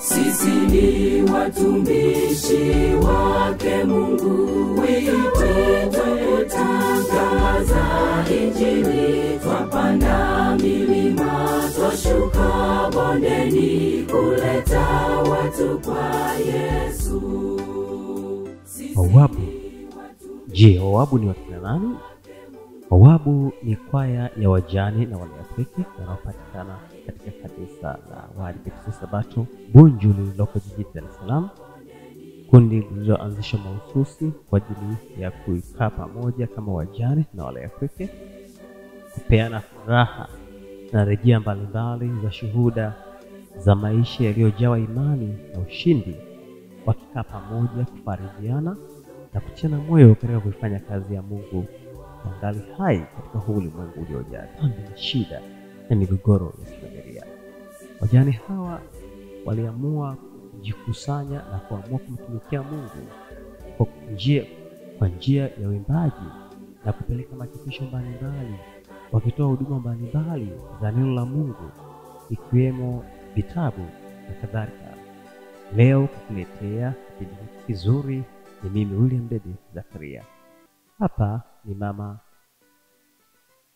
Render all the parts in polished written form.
Sisi ni watumishi wake Mungu, tutangaza Injili, twapanda milima, twashuka bondeni, kuleta watu kwa Yesu. Wawabu. Je, wawabu ni wakina nani? Wawabu ni kwaya ya wajane na waliopweke wanaopatikana katika kanisa la Waadventista Sabato Bunju lililoko jijini Dar es Salaam. Kundi lililoanzishwa mahususi kwa ajili ya kuikaa pamoja kama wajane na waliopweke, kupeana furaha na rejea mbalimbali za shuhuda za maisha yaliyojawa imani na ushindi, wakikaa pamoja kufarijiana na kutiana moyo katika kuifanya kazi ya Mungu wangali hai katika huu ulimwengu uliojaa dhambi na shida na migogoro ya kifamilia. Wajane hawa waliamua kujikusanya na kuamua kumtumikia Mungu kwa njia ya uimbaji na kupeleka machapisho mbalimbali, wakitoa huduma mbalimbali za neno la Mungu ikiwemo vitabu na kadhalika. Leo kukuletea kipindi kizuri ni mimi William Dede Zakaria. Hapa ni Mama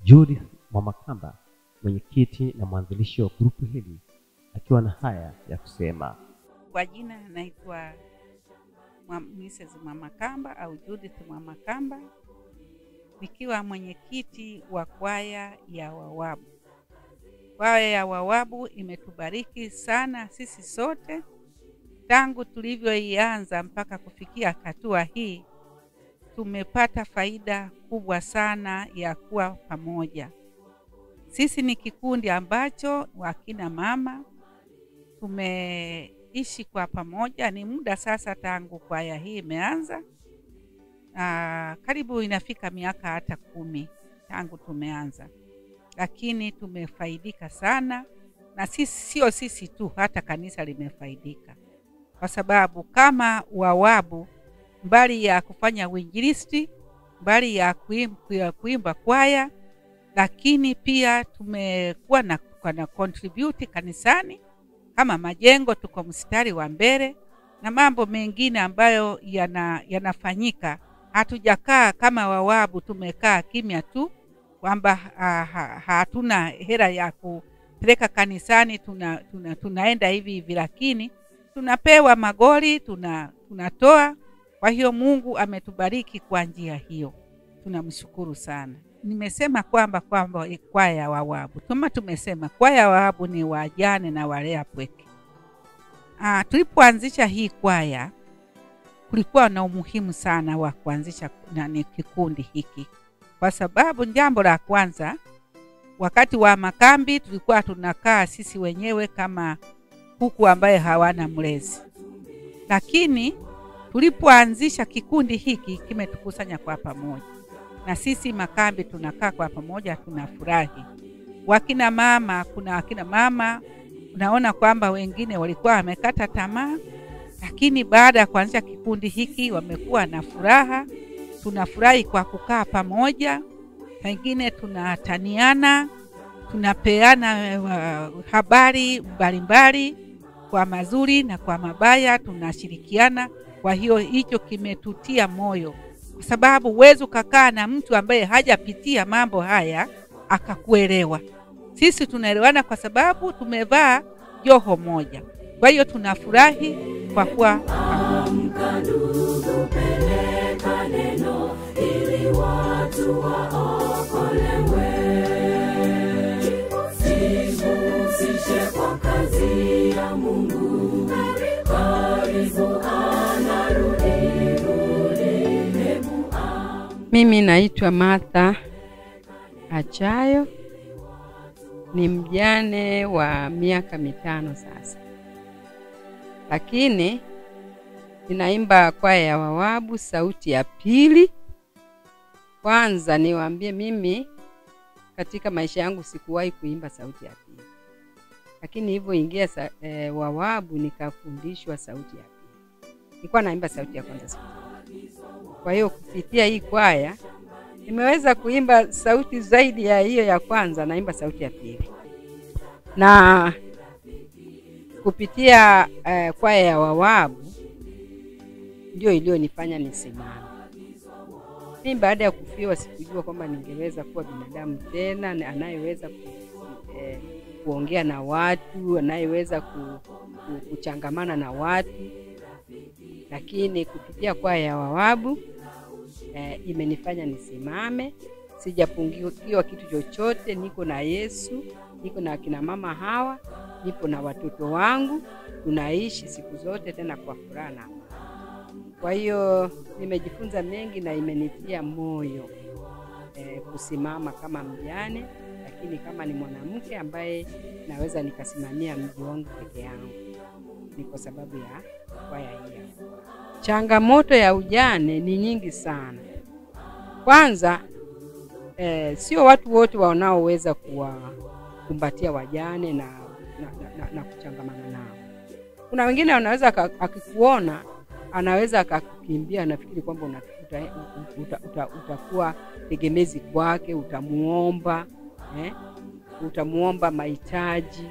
Judith Mwamakamba, mwenyekiti na mwanzilishi wa grupu hili, akiwa na haya ya kusema. Kwa jina naitwa Mrs. Mwamakamba au Judith Mwamakamba, nikiwa mwenyekiti wa kwaya ya Wawabu. Kwaya ya Wawabu imetubariki sana sisi sote tangu tulivyoianza mpaka kufikia hatua hii. Tumepata faida kubwa sana ya kuwa pamoja. Sisi ni kikundi ambacho wakina mama tumeishi kwa pamoja. Ni muda sasa tangu kwaya hii imeanza. Karibu inafika miaka hata 10 tangu tumeanza. Lakini tumefaidika sana, na sio sisi tu, hata kanisa limefaidika. Kwa sababu kama Wawabu, mbali ya kufanya uinjilisti, mbali ya kuimba kwaya, lakini pia tumekuwa na contribute kanisani. Kama majengo tuko mstari wa mbele na mambo mengine ambayo yanafanyika. Hatujakaa kama Wawabu tumekaa kimya tu kwamba hatuna hela ya kupeleka kanisani, tunaenda hivi, lakini tunapewa magoli, tunatoa. Kwa hiyo Mungu ametubariki kwa njia hiyo. Tunamshukuru sana. Nimesema kwamba kwaya ya Wawabu. Tumesema kwaya ya Wawabu ni wajane na waliopweke. Tulipoanzisha hii kwaya, kulikuwa na umuhimu sana wa kuanzisha kikundi hiki. Kwa sababu jambo la kwanza, wakati wa makambi tulikuwa tunakaa sisi wenyewe kama kuku ambaye hawana mlezi. Lakini tulipoanzisha kikundi hiki kimetukusanya kwa pamoja. Na sisi makambi tunakaa kwa pamoja, tunafurahi. Wakina mama, kuna wakina mama unaona kwamba wengine walikuwa wamekata tamaa, lakini baada ya kuanzisha kikundi hiki wamekuwa na furaha. Tunafurahi kwa kukaa pamoja. Pengine tunataniana, tunapeana habari mbalimbali, kwa mazuri na kwa mabaya tunashirikiana. Kwa hiyo hicho kimetutia moyo, kwa sababu uwezo kukaa na mtu ambaye hajapitia mambo haya akakuelewa. Sisi tunaelewana kwa sababu tumevaa joho moja. Kwa hiyo tunafurahi kwa kuwa peleka neno ili watu waokolewe. Jihusishe kwa kazi ya Mungu, karibu anarudi. Mimi naitwa Martha Achayo, ni mjane wa miaka 5 sasa. Lakini ninaimba kwaya ya Wawabu sauti ya pili. Kwanza niwaambie mimi katika maisha yangu sikuwahi kuimba sauti ya pili. Lakini hivyo ingia Wawabu nikafundishwa sauti ya pili. Nilikuwa naimba sauti ya kwanza. Kwa hiyo kupitia hii kwaya nimeweza kuimba sauti zaidi ya hiyo ya kwanza, naimba sauti ya pili. Na kupitia kwaya ya wawabu ndio iliyonifanya nisimame. Mimi baada ya kufiwa sikujua kwamba ningeweza kuwa binadamu tena anayeweza kuongea na watu, anayeweza kuchangamana na watu. Lakini kupitia kwaya ya wawabu imenifanya nisimame. Sijapungukiwa kitu chochote, niko na Yesu, niko na kina mama hawa, nipo na watoto wangu, tunaishi siku zote tena kwa furaha na amani. Kwa hiyo nimejifunza mengi na imenitia moyo kusimama kama mjane, lakini kama ni mwanamke ambaye naweza nikasimamia mji wangu peke yangu. Ni kwa sababu ya kwaya hii. Changamoto ya ujane ni nyingi sana. Kwanza sio watu wote wanaoweza kuwakumbatia wajane na kuchangamana nao. Kuna wengine wanaweza akikuona anaweza akakukimbia, anafikiri kwamba utakuwa tegemezi kwake, utamuomba mahitaji.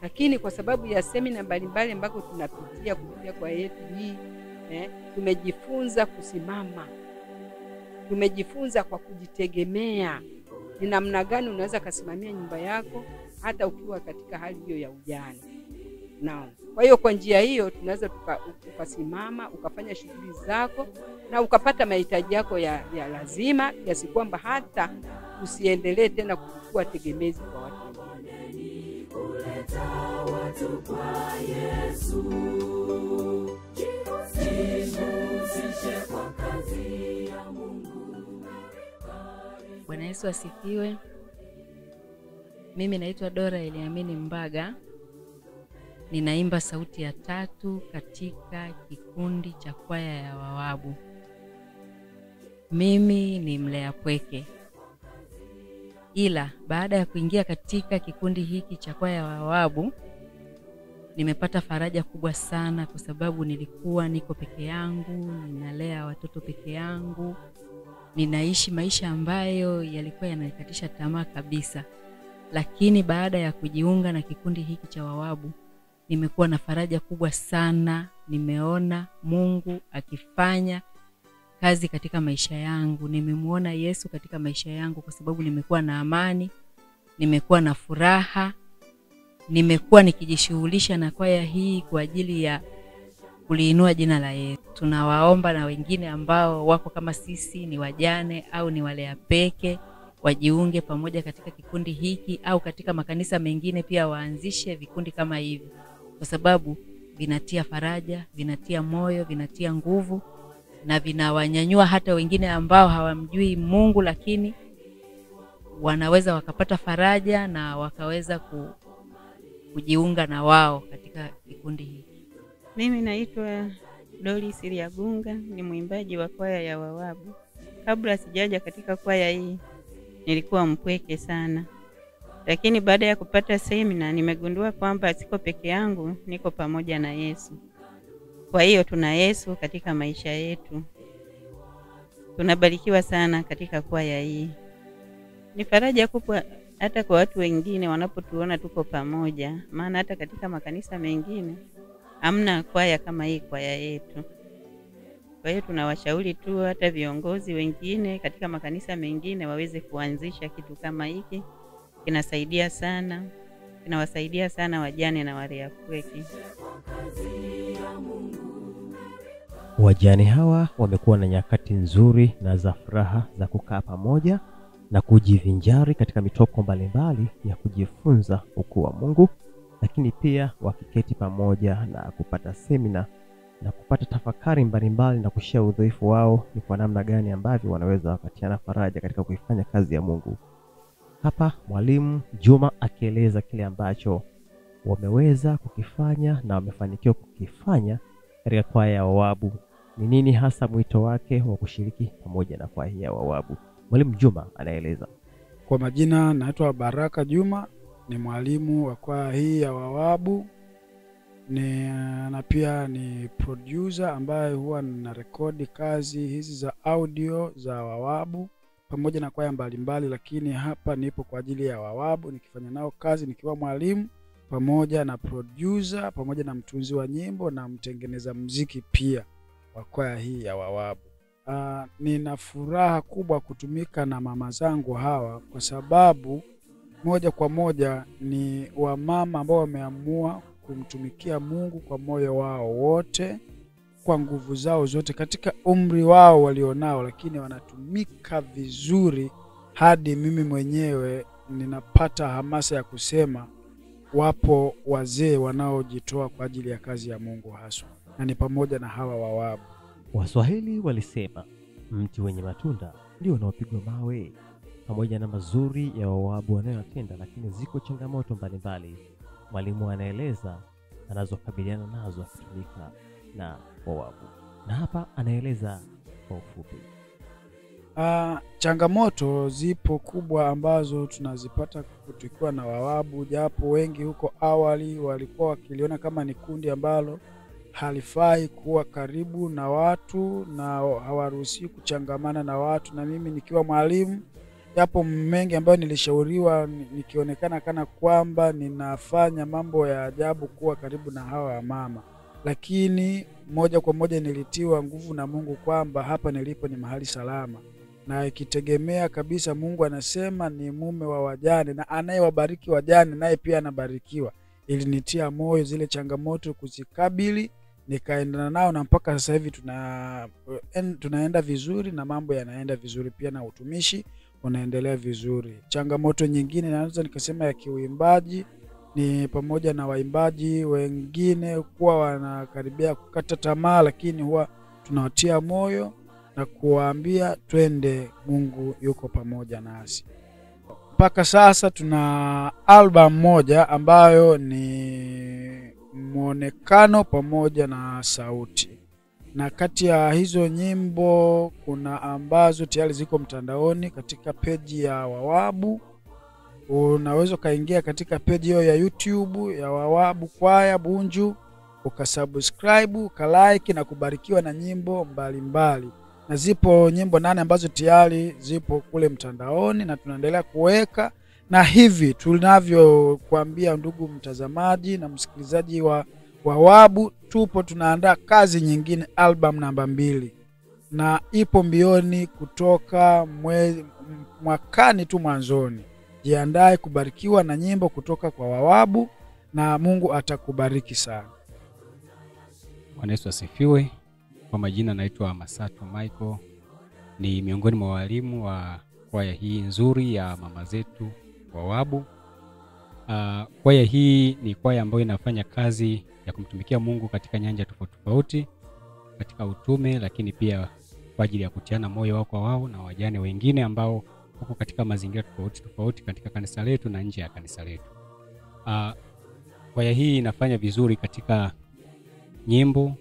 Lakini kwa sababu ya semina mbalimbali ambako tunapitia kupitia kwa yetu hii, tumejifunza kusimama. Tumejifunza kwa kujitegemea. Ni namna gani unaweza kusimamia nyumba yako hata ukiwa katika hali hiyo ya ujane. Kwa hiyo kwa njia hiyo tunaweza ukasimama, ukafanya shughuli zako na ukapata mahitaji yako ya lazima, kiasi kwamba hata usiendelee tena kuwa tegemezi kwa watu wengine. Kuleta watu kwa Yesu, jihusishe kwa kazi ya Mungu. Bwana Yesu asifiwe. Mimi naitwa Dora Eliamini Mbaga. Ninaimba sauti ya 3 katika kikundi cha kwaya ya wawabu. Mimi ni mlea pweke. Ila baada ya kuingia katika kikundi hiki cha kwaya ya wawabu, nimepata faraja kubwa sana, kwa sababu nilikuwa niko peke yangu, ninalea watoto peke yangu, ninaishi maisha ambayo yalikuwa yananikatisha tamaa kabisa. Lakini baada ya kujiunga na kikundi hiki cha wawabu, nimekuwa na faraja kubwa sana. Nimeona Mungu akifanya kazi katika maisha yangu. Nimemuona Yesu katika maisha yangu, kwa sababu nimekuwa na amani, nimekuwa na furaha, nimekuwa nikijishughulisha na kwaya hii kwa ajili ya kuliinua jina la Yesu. Tunawaomba na wengine ambao wako kama sisi, ni wajane au ni walea peke, wajiunge pamoja katika kikundi hiki, au katika makanisa mengine pia waanzishe vikundi kama hivi, kwa sababu vinatia faraja, vinatia moyo, vinatia nguvu, na vinawanyanyua hata wengine ambao hawamjui Mungu, lakini wanaweza wakapata faraja na wakaweza kujiunga na wao katika kikundi hiki. Mimi naitwa Doli Siliagunga, ni mwimbaji wa kwaya ya wawabu. Kabla sijaja katika kwaya hii nilikuwa mpweke sana, lakini baada ya kupata semina nimegundua kwamba siko peke yangu, niko pamoja na Yesu. Kwa hiyo tuna Yesu katika maisha yetu. Tunabarikiwa sana katika kwaya hii. Ni faraja kubwa hata kwa watu wengine wanapotuona tuko pamoja, maana hata katika makanisa mengine hamna kwaya kama hii kwaya yetu. Kwa hiyo tunawashauri tu hata viongozi wengine katika makanisa mengine waweze kuanzisha kitu kama hiki. Kinasaidia sana, kinawasaidia sana wajane na walea pweke. Wajane hawa wamekuwa na nyakati nzuri na za furaha za kukaa pamoja na kujivinjari katika mitoko mbalimbali ya kujifunza ukuu wa Mungu, lakini pia wakiketi pamoja na kupata semina na kupata tafakari mbalimbali na kushare udhaifu wao ni kwa namna gani ambavyo wanaweza wakatiana faraja katika kuifanya kazi ya Mungu. Hapa Mwalimu Juma akieleza kile ambacho wameweza kukifanya na wamefanikiwa kukifanya katika kwaya ya wawabu. Ni nini hasa mwito wake wa kushiriki pamoja na kwaya ya wawabu? Mwalimu Juma anaeleza. Kwa majina naitwa Baraka Juma, ni mwalimu wa kwaya hii ya wawabu. Na pia ni producer ambaye huwa ninarekodi kazi hizi za audio za wawabu pamoja na kwaya mbalimbali, lakini hapa nipo kwa ajili ya wawabu nikifanya nao kazi nikiwa mwalimu pamoja na producer, pamoja na mtunzi wa nyimbo na mtengeneza muziki pia wa kwaya hii ya Wawabu. Nina furaha kubwa kutumika na mama zangu hawa kwa sababu moja kwa moja ni wamama ambao wameamua kumtumikia Mungu kwa moyo wao wote, kwa nguvu zao zote, katika umri wao walionao, lakini wanatumika vizuri hadi mimi mwenyewe ninapata hamasa ya kusema wapo wazee wanaojitoa kwa ajili ya kazi ya Mungu haswa, na ni pamoja na hawa Wawabu. Waswahili walisema mti wenye matunda ndio unaopigwa mawe. Pamoja na mazuri ya Wawabu wanayotenda, lakini ziko changamoto mbalimbali mwalimu anaeleza anazokabiliana nazo akitumika na Wawabu, na hapa anaeleza kwa ufupi. Changamoto zipo kubwa ambazo tunazipata tukiwa na Wawabu, japo wengi huko awali walikuwa wakiliona kama ni kundi ambalo halifai kuwa karibu na watu na hawaruhusiwi kuchangamana na watu, na mimi nikiwa mwalimu yapo mengi ambayo nilishauriwa nikionekana kana kwamba ninafanya mambo ya ajabu kuwa karibu na hawa mama, lakini moja kwa moja nilitiwa nguvu na Mungu kwamba hapa nilipo ni mahali salama, na ikitegemea kabisa Mungu anasema ni mume wa wajane, na anayewabariki wajane naye pia anabarikiwa. Ilinitia moyo zile changamoto kuzikabili, nikaendana nao, na mpaka sasa hivi tunaenda vizuri na mambo yanaenda vizuri pia, na utumishi unaendelea vizuri. Changamoto nyingine naweza nikasema ya kiuimbaji ni pamoja na waimbaji wengine kuwa wanakaribia kukata tamaa, lakini huwa tunawatia moyo na kuwaambia twende, Mungu yuko pamoja nasi. Mpaka sasa tuna album moja ambayo ni muonekano pamoja na sauti, na kati ya hizo nyimbo kuna ambazo tayari ziko mtandaoni katika peji ya Wawabu. Unaweza kaingia katika peji hiyo ya YouTube ya Wawabu Kwaya Bunju, ukasubscribe, ukalike na kubarikiwa na nyimbo mbalimbali. Na zipo nyimbo 8 ambazo tayari zipo kule mtandaoni na tunaendelea kuweka, na hivi tunavyokuambia ndugu mtazamaji na msikilizaji wa Wawabu, tupo tunaandaa kazi nyingine, album namba 2, na ipo mbioni kutoka mwakani tu mwanzoni. Jiandae kubarikiwa na nyimbo kutoka kwa Wawabu na Mungu atakubariki sana. Bwana Yesu asifiwe. Kwa majina naitwa Masato Michael, ni miongoni mwa walimu wa kwaya hii nzuri ya mama zetu Wawabu. Kwaya hii ni kwaya ambayo inafanya kazi ya kumtumikia Mungu katika nyanja tofauti tofauti, katika utume, lakini pia kwa ajili ya kutiana moyo wao kwa wao na wajane wengine ambao wako katika mazingira tofauti tofauti katika kanisa letu na nje ya kanisa letu. Kwaya hii inafanya vizuri katika nyimbo,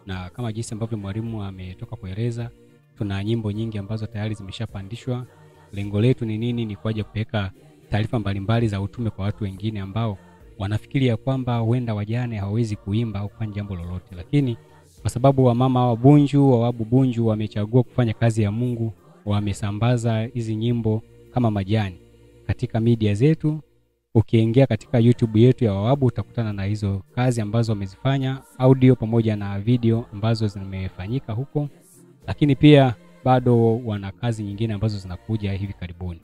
na kama jinsi ambavyo mwalimu ametoka kueleza, tuna nyimbo nyingi ambazo tayari zimeshapandishwa. Lengo letu ni nini? Ni kwaje kupeleka taarifa mbalimbali za utume kwa watu wengine ambao wanafikiria kwamba huenda wajane hawawezi kuimba au kufanya jambo lolote, lakini kwa sababu wamama wa Bunju, Wawabu Bunju wamechagua kufanya kazi ya Mungu, wamesambaza hizi nyimbo kama majani katika media zetu. Ukiingia katika YouTube yetu ya Wawabu utakutana na hizo kazi ambazo wamezifanya, audio pamoja na video ambazo zimefanyika huko, lakini pia bado wana kazi nyingine ambazo zinakuja hivi karibuni.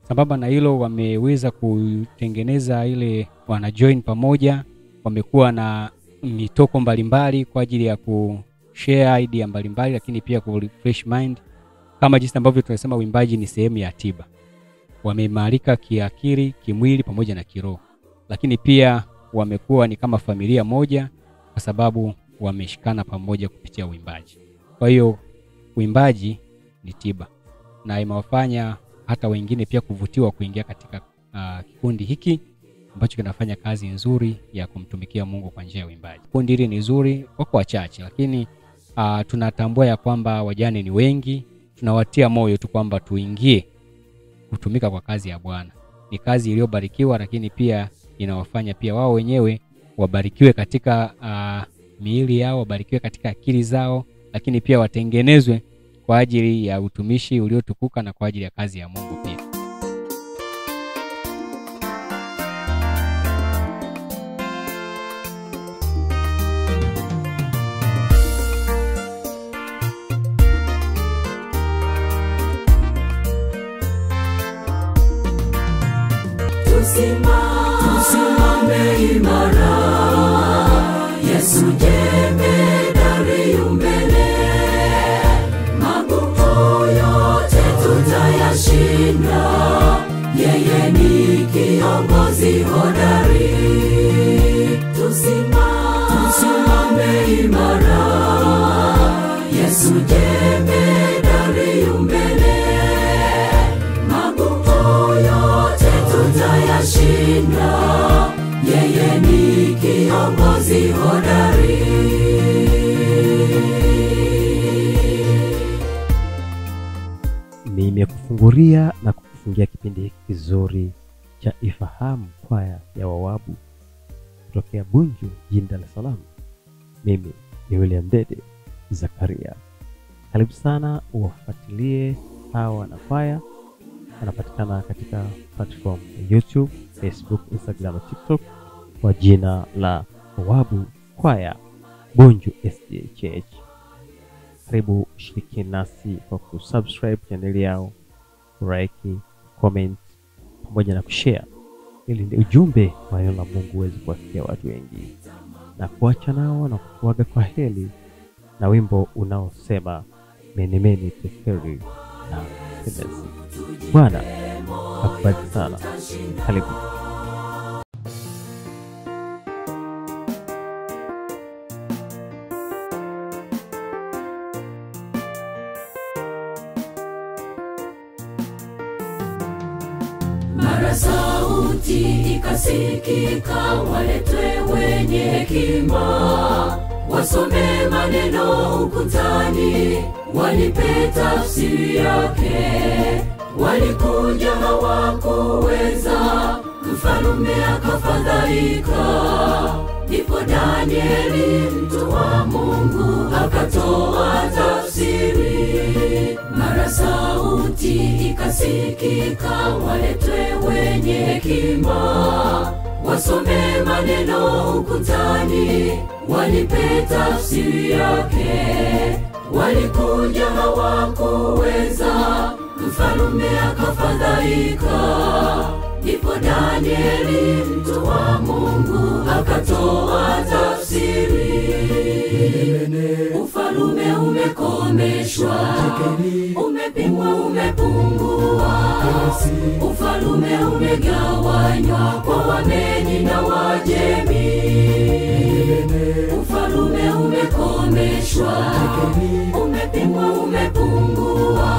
Sababu na hilo wameweza kutengeneza ile wana join pamoja, wamekuwa na mitoko mbalimbali kwa ajili ya kushare idea mbalimbali, lakini pia ku refresh mind. Kama jinsi ambavyo tunasema uimbaji ni sehemu ya tiba. Wameimarika kiakili, kimwili pamoja na kiroho. Lakini pia wamekuwa ni kama familia moja kwa sababu wameshikana pamoja kupitia uimbaji. Kwa hiyo uimbaji ni tiba, na imewafanya hata wengine pia kuvutiwa kuingia katika kikundi hiki ambacho kinafanya kazi nzuri ya kumtumikia Mungu kwa njia ya uimbaji. Kundi hili ni nzuri, wako wachache, lakini tunatambua ya kwamba wajane ni wengi. Tunawatia moyo tu kwamba tuingie kutumika kwa kazi ya Bwana. Ni kazi iliyobarikiwa, lakini pia inawafanya pia wao wenyewe wabarikiwe katika miili yao, wabarikiwe katika akili zao, lakini pia watengenezwe kwa ajili ya utumishi uliotukuka na kwa ajili ya kazi ya Mungu pia. tusimame imara. Yesu jemedari mbele, magumu yote tutayashinda. Yeye ni kiongozi hodari. Tusimame imara. Yesu jemedari mbele, magumu yote tutayashinda. Yeye ni kiongozi hodari. Nimekufungulia na kukufungia kipindi hiki kizuri cha Ifahamu Kwaya ya Wawabu kutokea Bunju, jijini Dar es Salaam. Mimi ni William Dede Zakaria. Karibu sana uwafuatilie hawa na kwaya. Wanapatikana katika platform ya YouTube, Facebook, Instagram na TikTok kwa jina la Wawabu Kwaya Bunju SDA Church. Karibu shiriki nasi kwa kusubscribe channel yao, like, comment pamoja na kushare ili ni ujumbe wa neno la Mungu uweze kuwafikia watu wengi. Na kuacha nao na kukuaga kwa heri na wimbo unaosema many many teferi na senesi. Bwana akubariki sana. Karibu. Mara sauti ikasikika, waletwe wenye hekima, wasome maneno ukutani, walipe tafsiri yake. Walikuja hawakuweza, mfalme akafadhaika. Ndipo Danieli mtu wa Mungu akatoa tafsiri. Mara sauti ikasikika, waletwe wenye hekima, wasome maneno ukutani, walipe tafsiri yake. Walikuja hawakuweza, mfalme akafadhaika. Ndipo Danieli mtu wa Mungu akatoa tafsiri. Ufalume umekomeshwa, umepimwa umepungua. Ufalume umegawanywa kwa Wamedi na Wajemi. Ufalume umekomeshwa, umepimwa umepungua.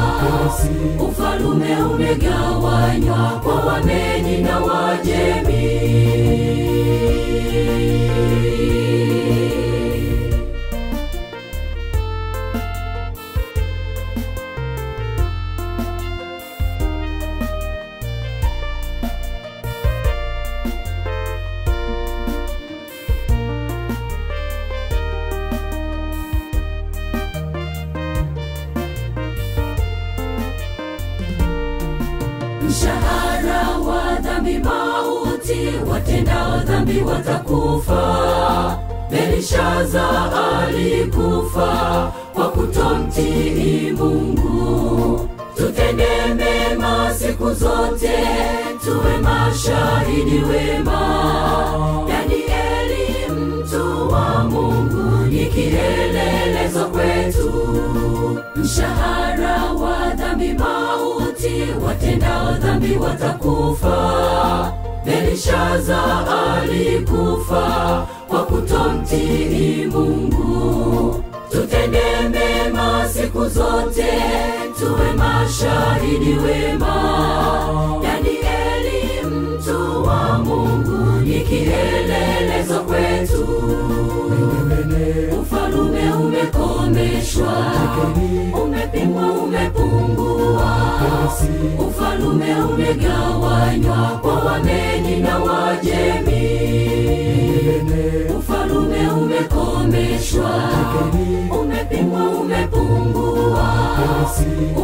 Ufalume umegawanywa kwa Wamedi na Wajemi. Mshahara wa dhambi mauti, watendao dhambi watakufa. Belshaza alikufa kwa kutomtii Mungu. Tutende mema siku zote, tuwe mashahidi wema. Danieli mtu wa Mungu ni kielelezo kwetu. Mshahara wa dhambi mauti, watendao dhambi watakufa. Belshaza alikufa kwa kutomtii Mungu. Tutende mema siku zote, tuwe mashahidi wema. Danieli mtu wa Mungu ni kielelezo kwetu. Ufalume umekomeshwa, umepimwa umepungua. Ufalume umegawanywa kwa Wamedi na Wajemi. Ufalume umekomeshwa, umepimwa umepungua.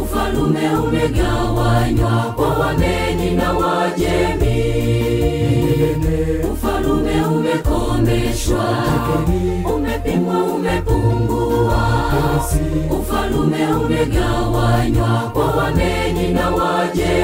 Ufalume umegawanywa kwa Wamedi na Wajemi. Ufalume umekomeshwa, umepimwa umepungua. Ufalume umegawanywa kwa Wamedi na Wajemi.